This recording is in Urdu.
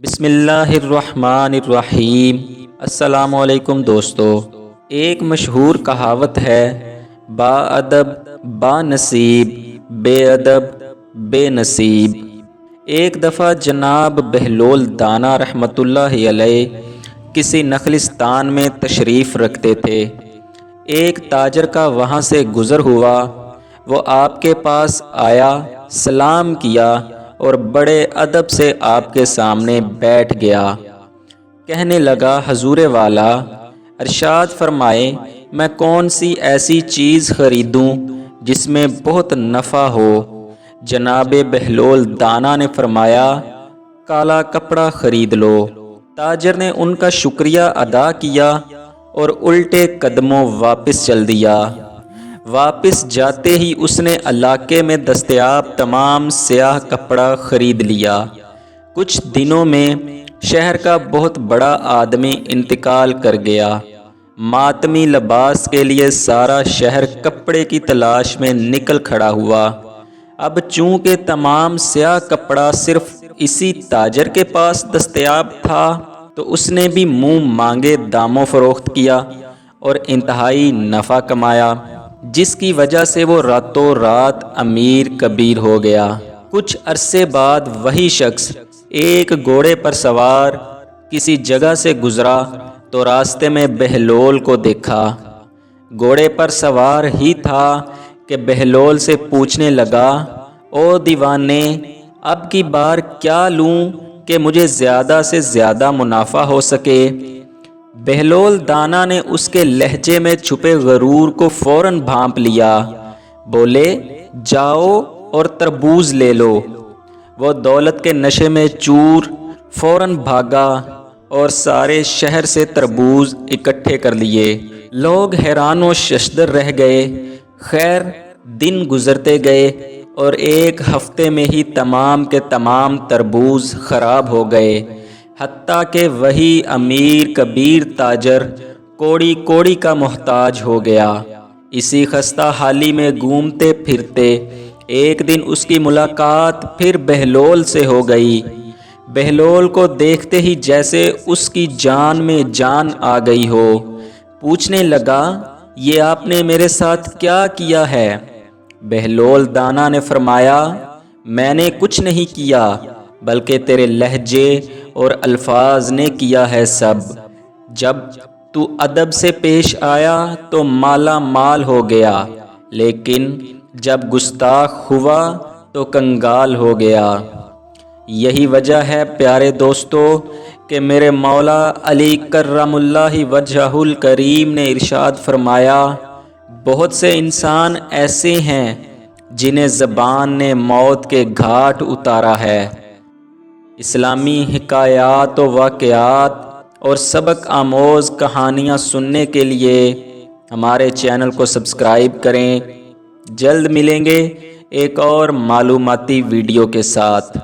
بسم اللہ الرحمن الرحیم۔ السلام علیکم دوستو۔ ایک مشہور کہاوت ہے، با ادب با نصیب، بے ادب بے نصیب۔ ایک دفعہ جناب بہلول دانا رحمۃ اللہ علیہ کسی نخلستان میں تشریف رکھتے تھے۔ ایک تاجر کا وہاں سے گزر ہوا، وہ آپ کے پاس آیا، سلام کیا اور بڑے ادب سے آپ کے سامنے بیٹھ گیا۔ کہنے لگا، حضور والا ارشاد فرمائے، میں کون سی ایسی چیز خریدوں جس میں بہت نفع ہو؟ جناب بہلول دانا نے فرمایا، کالا کپڑا خرید لو۔ تاجر نے ان کا شکریہ ادا کیا اور الٹے قدموں واپس چل دیا۔ واپس جاتے ہی اس نے علاقے میں دستیاب تمام سیاہ کپڑا خرید لیا۔ کچھ دنوں میں شہر کا بہت بڑا آدمی انتقال کر گیا۔ ماتمی لباس کے لیے سارا شہر کپڑے کی تلاش میں نکل کھڑا ہوا۔ اب چونکہ تمام سیاہ کپڑا صرف اسی تاجر کے پاس دستیاب تھا، تو اس نے بھی منہ مانگے داموں فروخت کیا اور انتہائی نفع کمایا، جس کی وجہ سے وہ راتوں رات امیر کبیر ہو گیا۔ کچھ عرصے بعد وہی شخص ایک گھوڑے پر سوار کسی جگہ سے گزرا تو راستے میں بہلول کو دیکھا۔ گھوڑے پر سوار ہی تھا کہ بہلول سے پوچھنے لگا، او دیوانے، اب کی بار کیا لوں کہ مجھے زیادہ سے زیادہ منافع ہو سکے؟ بہلول دانا نے اس کے لہجے میں چھپے غرور کو فوراً بھانپ لیا۔ بولے، جاؤ اور تربوز لے لو۔ وہ دولت کے نشے میں چور فوراً بھاگا اور سارے شہر سے تربوز اکٹھے کر لیے۔ لوگ حیران و ششدر رہ گئے۔ خیر، دن گزرتے گئے اور ایک ہفتے میں ہی تمام کے تمام تربوز خراب ہو گئے، حتیٰ کہ وہی امیر کبیر تاجر کوڑی کوڑی کا محتاج ہو گیا۔ اسی خستہ حالی میں گھومتے پھرتے ایک دن اس کی ملاقات پھر بہلول سے ہو گئی۔ بہلول کو دیکھتے ہی جیسے اس کی جان میں جان آ گئی ہو۔ پوچھنے لگا، یہ آپ نے میرے ساتھ کیا کیا ہے؟ بہلول دانا نے فرمایا، میں نے کچھ نہیں کیا، بلکہ تیرے لہجے اور الفاظ نے کیا ہے سب۔ جب تو ادب سے پیش آیا تو مالا مال ہو گیا، لیکن جب گستاخ ہوا تو کنگال ہو گیا۔ یہی وجہ ہے پیارے دوستو کہ میرے مولا علی کرم اللہ وجہہ الکریم نے ارشاد فرمایا، بہت سے انسان ایسے ہیں جنہیں زبان نے موت کے گھاٹ اتارا ہے۔ اسلامی حکایات و واقعات اور سبق آموز کہانیاں سننے کے لیے ہمارے چینل کو سبسکرائب کریں۔ جلد ملیں گے ایک اور معلوماتی ویڈیو کے ساتھ۔